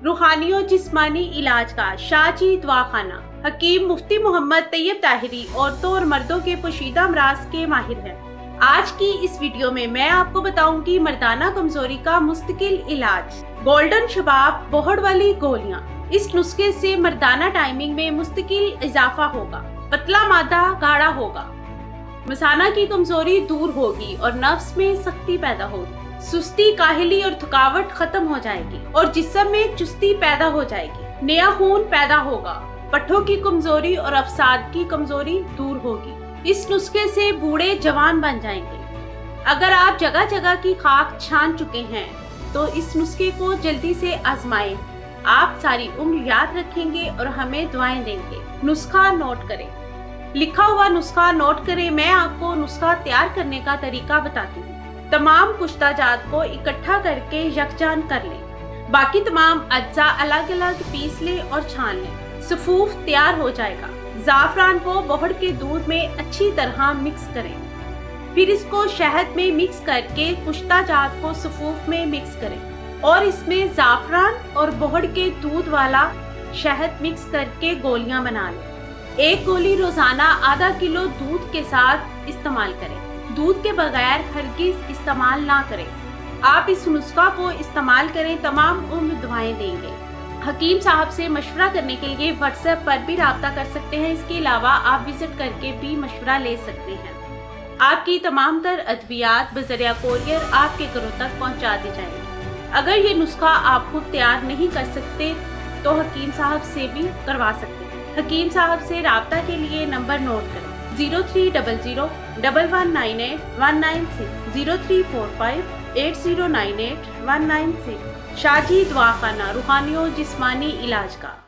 रूहानी और जिस्मानी इलाज का शाहजी दवाखाना। हकीम मुफ्ती मोहम्मद तैयब ताहिरी औरतों और मर्दों के पोशीदा अमराज के माहिर हैं। आज की इस वीडियो में मैं आपको बताऊंगी मर्दाना कमजोरी का मुस्तकिल इलाज, गोल्डन शबाब बोहड़ वाली गोलियां। इस नुस्खे से मर्दाना टाइमिंग में मुस्तकिल इजाफा होगा, पतला मादा गाढ़ा होगा, मसाना की कमजोरी दूर होगी और नफ्स में सख्ती पैदा होगी, सुस्ती, काहली और थकावट खत्म हो जाएगी और जिस्म में चुस्ती पैदा हो जाएगी, नया खून पैदा होगा, पट्ठों की कमजोरी और अवसाद की कमजोरी दूर होगी। इस नुस्खे से बूढ़े जवान बन जाएंगे। अगर आप जगह जगह की खाक छान चुके हैं तो इस नुस्खे को जल्दी से आजमाएं। आप सारी उम्र याद रखेंगे और हमें दुआएं देंगे। नुस्खा नोट करें, लिखा हुआ नुस्खा नोट करें। मैं आपको नुस्खा तैयार करने का तरीका बताती हूँ। तमाम कुश्ता जात को इकट्ठा करके यकजान कर लें। बाकी तमाम अज्जा अलग अलग पीस लें और छान लें। सफूफ तैयार हो जाएगा। ज़ाफ़रान को बोहड़ के दूध में अच्छी तरह मिक्स करें। फिर इसको शहद में मिक्स करके कुश्ता जात को सफूफ में मिक्स करें और इसमें ज़ाफ़रान और बोहड़ के दूध वाला शहद मिक्स करके गोलियां बना लें। एक गोली रोजाना आधा किलो दूध के साथ इस्तेमाल करें। दूध के बगैर हरगिज इस्तेमाल ना करें। आप इस नुस्खा को इस्तेमाल करें, तमाम उम्र दुआएं देंगे। हकीम साहब से मशवरा करने के लिए व्हाट्सएप पर भी राब्ता कर सकते हैं। इसके अलावा आप विजिट करके भी मशवरा ले सकते हैं। आपकी तमाम तर अद्वियात बज़रिया कोरियर आपके घरों तक पहुंचा दी जाएंगी। अगर ये नुस्खा आप खुद तैयार नहीं कर सकते तो हकीम साहब से भी करवा सकते हैं। हकीम साहब से राब्ता के लिए नंबर नोट करें 0300 1198 196 0345 8098 196। शाहजी दवाखाना, रूहानी और जिस्मानी इलाज का।